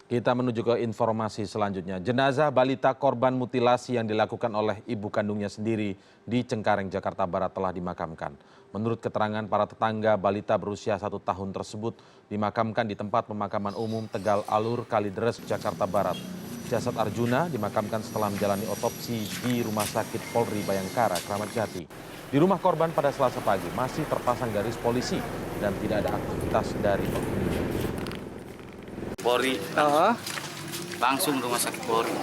Kita menuju ke informasi selanjutnya. Jenazah balita korban mutilasi yang dilakukan oleh ibu kandungnya sendiri di Cengkareng, Jakarta Barat telah dimakamkan. Menurut keterangan para tetangga, balita berusia 1 tahun tersebut dimakamkan di tempat pemakaman umum Tegal Alur, Kalideres, Jakarta Barat. Jasad Arjuna dimakamkan setelah menjalani otopsi di Rumah Sakit Polri Bayangkara, Kramat Jati. Di rumah korban pada Selasa pagi masih terpasang garis polisi dan tidak ada aktivitas dari penghuninya. Polri langsung rumah sakit Polri.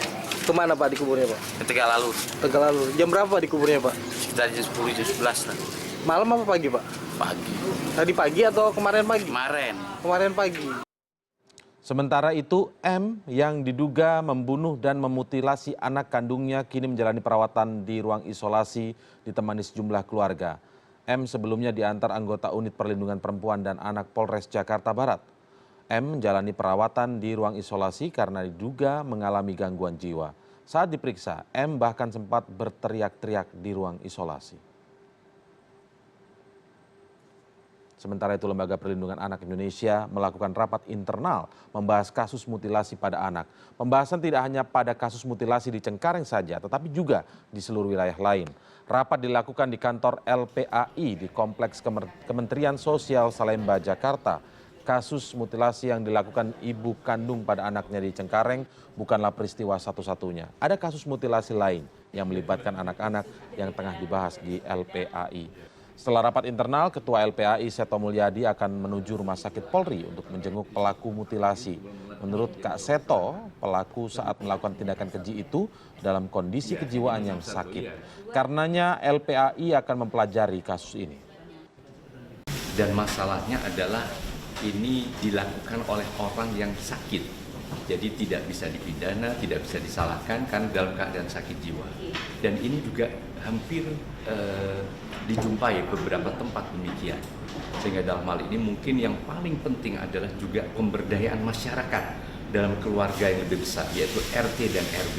Kemana Pak dikuburnya Pak? Ke Tegal Alur. Tegal Alur. Jam berapa dikuburnya Pak? Sekitar jam 10, jam 11 lah. Malam apa pagi Pak? Pagi. Tadi pagi atau kemarin pagi? Kemarin. Kemarin pagi. Sementara itu, M yang diduga membunuh dan memutilasi anak kandungnya kini menjalani perawatan di ruang isolasi ditemani sejumlah keluarga. M sebelumnya diantar anggota Unit Perlindungan Perempuan dan Anak Polres Jakarta Barat. M menjalani perawatan di ruang isolasi karena diduga mengalami gangguan jiwa. Saat diperiksa, M bahkan sempat berteriak-teriak di ruang isolasi. Sementara itu, Lembaga Perlindungan Anak Indonesia melakukan rapat internal membahas kasus mutilasi pada anak. Pembahasan tidak hanya pada kasus mutilasi di Cengkareng saja, tetapi juga di seluruh wilayah lain. Rapat dilakukan di kantor LPAI di Kompleks Kementerian Sosial Salemba, Jakarta. Kasus mutilasi yang dilakukan ibu kandung pada anaknya di Cengkareng bukanlah peristiwa satu-satunya. Ada kasus mutilasi lain yang melibatkan anak-anak yang tengah dibahas di LPAI. Setelah rapat internal, Ketua LPAI Seto Mulyadi akan menuju Rumah Sakit Polri untuk menjenguk pelaku mutilasi. Menurut Kak Seto, pelaku saat melakukan tindakan keji itu dalam kondisi kejiwaan yang sakit. Karenanya LPAI akan mempelajari kasus ini. Dan masalahnya adalah ini dilakukan oleh orang yang sakit, jadi tidak bisa dipidana, tidak bisa disalahkan karena dalam keadaan sakit jiwa. Dan ini juga hampir dijumpai beberapa tempat demikian. Sehingga dalam hal ini mungkin yang paling penting adalah juga pemberdayaan masyarakat dalam keluarga yang lebih besar, yaitu RT dan RW.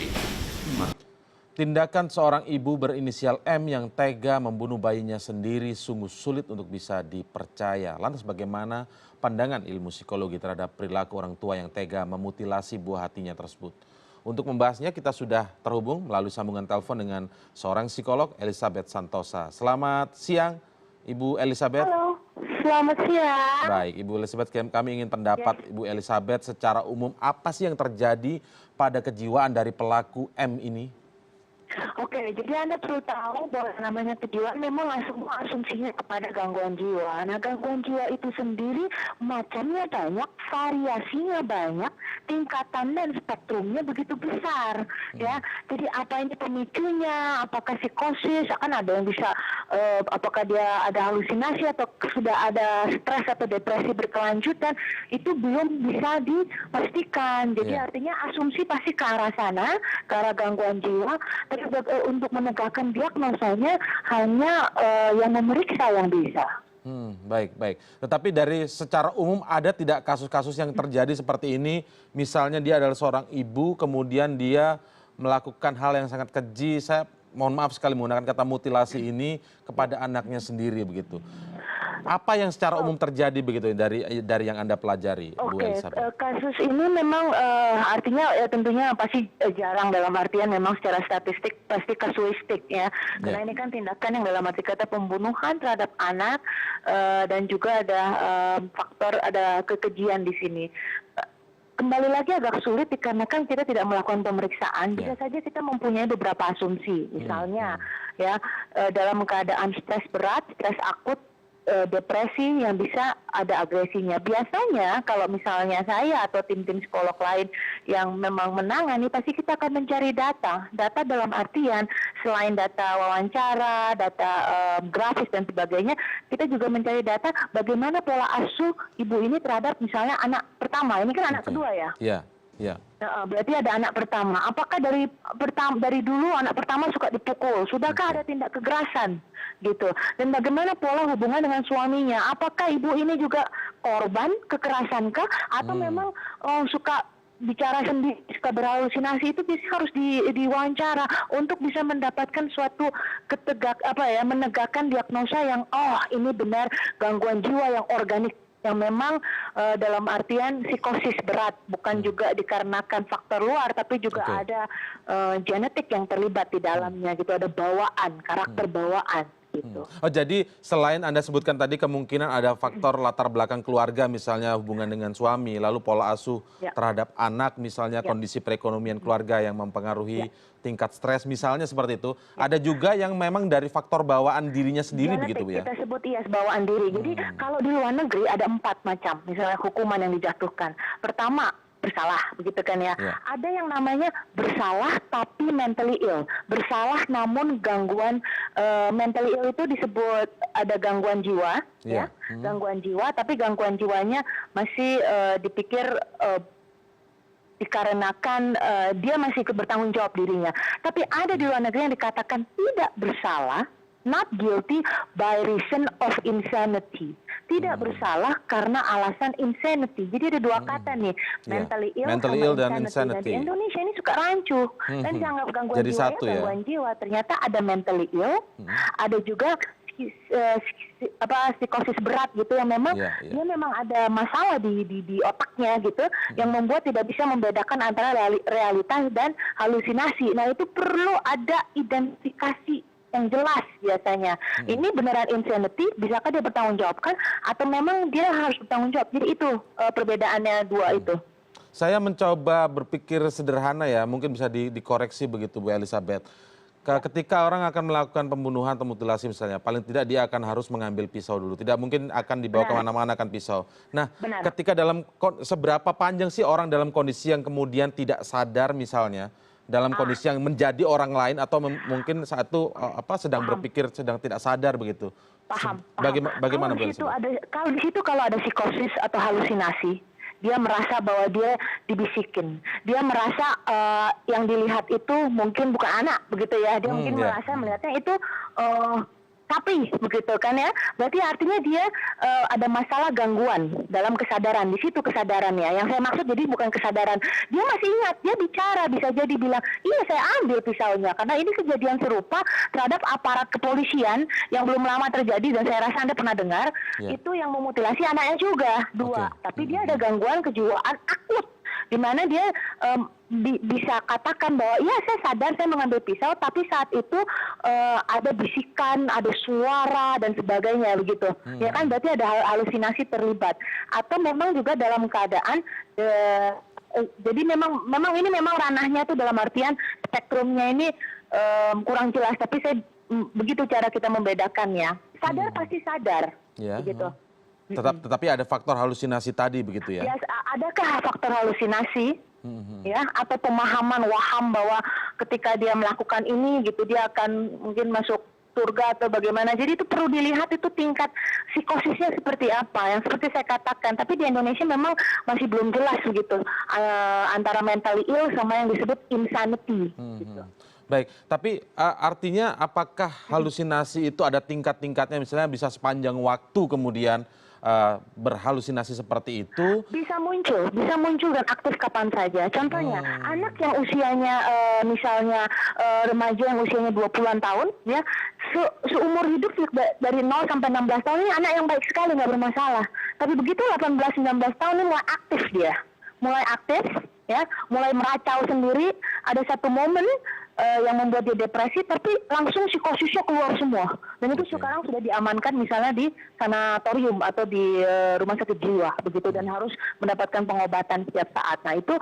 Tindakan seorang ibu berinisial M yang tega membunuh bayinya sendiri sungguh sulit untuk bisa dipercaya. Lantas bagaimana pandangan ilmu psikologi terhadap perilaku orang tua yang tega memutilasi buah hatinya tersebut? Untuk membahasnya kita sudah terhubung melalui sambungan telepon dengan seorang psikolog, Elizabeth Santosa. Selamat siang, Ibu Elizabeth. Halo, selamat siang. Baik, Ibu Elizabeth, kami ingin pendapat Ibu Elizabeth secara umum apa sih yang terjadi pada kejiwaan dari pelaku M ini? Oke, jadi Anda perlu tahu bahwa namanya kejiwaan memang langsung asumsinya kepada gangguan jiwa. Nah, gangguan jiwa itu sendiri macamnya banyak, variasinya banyak, tingkatan dan spektrumnya begitu besar. Ya, jadi apa ini pemicunya? Apakah psikosis? Akan ada yang bisa, apakah dia ada halusinasi atau sudah ada stres atau depresi berkelanjutan? Itu belum bisa dipastikan. Jadi artinya asumsi pasti ke arah sana, ke arah gangguan jiwa. Untuk menegakkan diagnosanya hanya yang memeriksa yang bisa. Baik. Tetapi dari secara umum ada tidak kasus-kasus yang terjadi seperti ini? Misalnya dia adalah seorang ibu, kemudian dia melakukan hal yang sangat keji. Saya mohon maaf sekali menggunakan kata mutilasi ini kepada anaknya sendiri begitu. Apa yang secara umum terjadi begitu dari yang Anda pelajari, Bu Elizabeth? Kasus ini memang artinya tentunya pasti jarang, dalam artian memang secara statistik pasti kasuistik ya. Karena ini kan tindakan yang dalam arti kata pembunuhan terhadap anak dan juga ada faktor ada kekejian di sini. Kembali lagi agak sulit dikarenakan kita tidak melakukan pemeriksaan. Bisa saja kita mempunyai beberapa asumsi. Misalnya ya dalam keadaan stres berat, stres akut, depresi yang bisa ada agresinya. Biasanya kalau misalnya saya atau tim-tim psikolog lain yang memang menangani, pasti kita akan mencari data. Data dalam artian selain data wawancara, data grafis dan sebagainya, kita juga mencari data bagaimana pola asuh ibu ini terhadap misalnya anak pertama. Ini kan anak kedua ya? Iya. Nah, berarti ada anak pertama. Apakah dari dulu anak pertama suka dipukul? Sudahkah ada tindak kekerasan? Gitu. Dan bagaimana pola hubungan dengan suaminya? Apakah ibu ini juga korban kekerasankah? Atau memang suka bicara sendiri, suka berhalusinasi? Itu bisa harus diwawancara untuk bisa mendapatkan suatu menegakkan diagnosa yang ini benar gangguan jiwa yang organik yang memang dalam artian psikosis berat, bukan juga dikarenakan faktor luar, tapi juga ada genetik yang terlibat di dalamnya gitu, ada bawaan, karakter bawaan. Gitu. Oh, jadi selain Anda sebutkan tadi kemungkinan ada faktor latar belakang keluarga, misalnya hubungan dengan suami, lalu pola asuh terhadap anak, misalnya kondisi perekonomian keluarga yang mempengaruhi tingkat stres, misalnya seperti itu. Ada juga yang memang dari faktor bawaan dirinya sendiri begitu Bu ya? Kita sebut bawaan diri. Jadi kalau di luar negeri ada 4 macam, misalnya hukuman yang dijatuhkan. Pertama, bersalah, begitu kan ya. Ada yang namanya bersalah tapi mentally ill. Bersalah namun gangguan mentally ill itu disebut ada gangguan jiwa, ya. Gangguan jiwa, tapi gangguan jiwanya masih dipikir dikarenakan dia masih bertanggung jawab dirinya. Tapi ada di luar negeri yang dikatakan tidak bersalah, not guilty by reason of insanity. Tidak bersalah karena alasan insanity. Jadi ada 2 kata nih, mentally ill dan insanity. Nah, di Indonesia ini suka rancu dan dianggap gangguan jadi jiwa, satu gangguan jiwa. Ternyata ada mentally ill, ada juga psikosis berat gitu yang memang dia memang ada masalah di otaknya gitu yang membuat tidak bisa membedakan antara realitas dan halusinasi. Nah, itu perlu ada identifikasi yang jelas biasanya. Ini beneran insanity, bisakah dia bertanggung jawabkan atau memang dia harus bertanggung jawab? Jadi itu perbedaannya 2 itu. Saya mencoba berpikir sederhana ya, mungkin bisa dikoreksi begitu Bu Elizabeth. Ketika orang akan melakukan pembunuhan atau mutilasi misalnya, paling tidak dia akan harus mengambil pisau dulu. Tidak mungkin akan dibawa kemana-mana akan pisau. Nah, ketika seberapa panjang sih orang dalam kondisi yang kemudian tidak sadar misalnya, dalam kondisi yang menjadi orang lain atau mungkin saat itu sedang berpikir, sedang tidak sadar begitu. Paham. Bagaimana Bu? Kalau di situ kalau ada psikosis atau halusinasi, dia merasa bahwa dia dibisikin. Dia merasa yang dilihat itu mungkin bukan anak, begitu ya. Dia mungkin merasa melihatnya itu sapi, begitu kan ya. Berarti artinya dia ada masalah gangguan dalam kesadaran. Di situ kesadarannya. Yang saya maksud jadi bukan kesadaran. Dia masih ingat, dia bicara, bisa jadi bilang, iya saya ambil pisaunya. Karena ini kejadian serupa terhadap aparat kepolisian yang belum lama terjadi dan saya rasa Anda pernah dengar. Itu yang memutilasi anaknya juga, 2. Tapi dia ada gangguan kejiwaan akut. Di mana dia bisa katakan bahwa ya saya sadar saya mengambil pisau, tapi saat itu ada bisikan, ada suara dan sebagainya begitu. Ya kan berarti ada halusinasi terlibat. Atau memang juga dalam keadaan jadi memang ini memang ranahnya tuh dalam artian spektrumnya ini kurang jelas, tapi saya begitu cara kita membedakannya. Sadar pasti sadar. Begitu. Tetapi ada faktor halusinasi tadi begitu ya? Adakah faktor halusinasi? Ya, atau pemahaman waham bahwa ketika dia melakukan ini gitu dia akan mungkin masuk surga atau bagaimana. Jadi itu perlu dilihat itu tingkat psikosisnya seperti apa. Yang seperti saya katakan, tapi di Indonesia memang masih belum jelas begitu antara mentally ill sama yang disebut insanity. Gitu. Baik, tapi artinya apakah halusinasi itu ada tingkat-tingkatnya, misalnya bisa sepanjang waktu kemudian berhalusinasi seperti itu? Bisa muncul dan aktif kapan saja. Contohnya, anak yang usianya misalnya remaja yang usianya 20-an tahun, ya seumur hidup dari 0 sampai 16 tahun ini anak yang baik sekali, nggak bermasalah. Tapi begitu 18-19 tahun ini mulai aktif, ya, mulai meracau sendiri. Ada satu momen yang membuat dia depresi, tapi langsung psikosisnya keluar semua. Dan itu sekarang sudah diamankan misalnya di sanatorium atau di rumah sakit jiwa, begitu, dan harus mendapatkan pengobatan setiap saat. Nah itu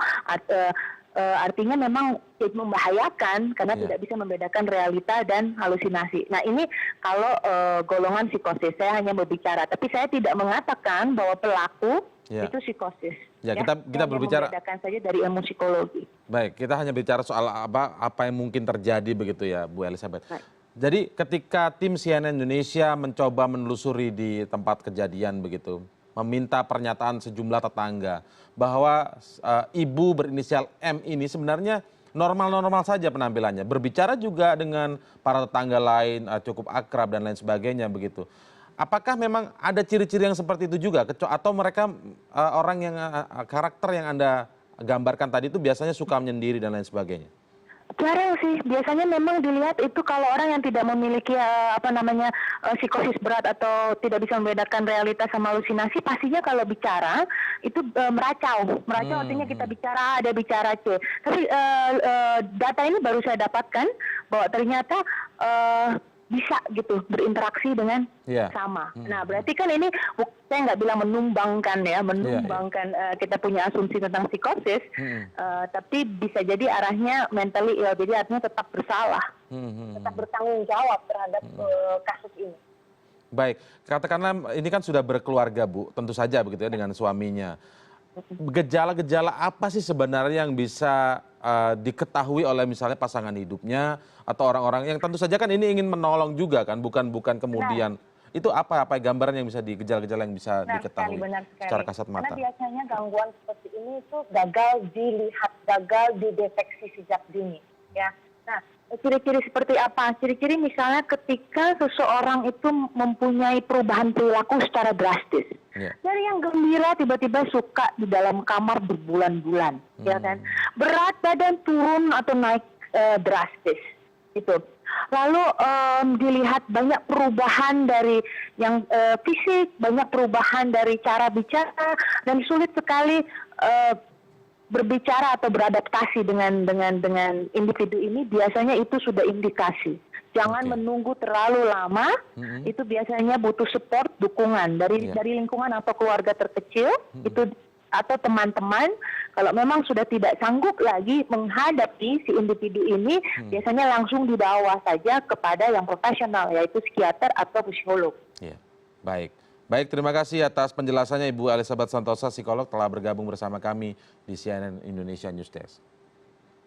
artinya memang membahayakan karena tidak bisa membedakan realita dan halusinasi. Nah ini kalau golongan psikosis, saya hanya berbicara, tapi saya tidak mengatakan bahwa pelaku itu psikosis. Ya, kita berbicara membedakan saja dari ilmu psikologi. Baik, kita hanya bicara soal apa yang mungkin terjadi begitu ya, Bu Elizabeth. Baik. Jadi ketika tim CNN Indonesia mencoba menelusuri di tempat kejadian begitu, meminta pernyataan sejumlah tetangga bahwa ibu berinisial M ini sebenarnya normal-normal saja penampilannya, berbicara juga dengan para tetangga lain, cukup akrab dan lain sebagainya begitu. Apakah memang ada ciri-ciri yang seperti itu juga? Atau mereka orang yang karakter yang Anda gambarkan tadi itu biasanya suka menyendiri dan lain sebagainya? Jarang sih, biasanya memang dilihat itu kalau orang yang tidak memiliki psikosis berat atau tidak bisa membedakan realitas sama halusinasi, pastinya kalau bicara itu meracau. Meracau artinya kita bicara A, ada bicara C. Tapi data ini baru saya dapatkan bahwa ternyata bisa gitu berinteraksi dengan sama. Nah, berarti kan ini saya nggak bilang menumbangkan kita punya asumsi tentang psikosis, tapi bisa jadi arahnya mentally ill, jadi artinya tetap bersalah, tetap bertanggung jawab terhadap kasus ini. Baik, katakanlah ini kan sudah berkeluarga, Bu, tentu saja begitu ya dengan suaminya. Gejala-gejala apa sih sebenarnya yang bisa diketahui oleh misalnya pasangan hidupnya atau orang-orang yang tentu saja kan ini ingin menolong juga kan, bukan kemudian itu apa gambaran yang bisa gejala-gejala yang bisa diketahui secara kasat mata? Karena biasanya gangguan seperti ini itu gagal dilihat, gagal dideteksi sejak dini, ya. Nah, ciri-ciri seperti apa? Ciri-ciri misalnya ketika seseorang itu mempunyai perubahan perilaku secara drastis. Dari yang gembira tiba-tiba suka di dalam kamar berbulan-bulan, ya kan? Berat badan turun atau naik drastis, gitu. Lalu dilihat banyak perubahan dari yang fisik, banyak perubahan dari cara bicara, dan sulit sekali berbicara atau beradaptasi dengan individu ini. Biasanya itu sudah indikasi. Jangan menunggu terlalu lama. Itu biasanya butuh support, dukungan dari lingkungan atau keluarga terkecil itu atau teman-teman. Kalau memang sudah tidak sanggup lagi menghadapi si individu ini, biasanya langsung dibawa saja kepada yang profesional, yaitu psikiater atau psikolog. Iya, baik. Terima kasih atas penjelasannya Ibu Elizabeth Santosa, psikolog, telah bergabung bersama kami di CNN Indonesia News Desk.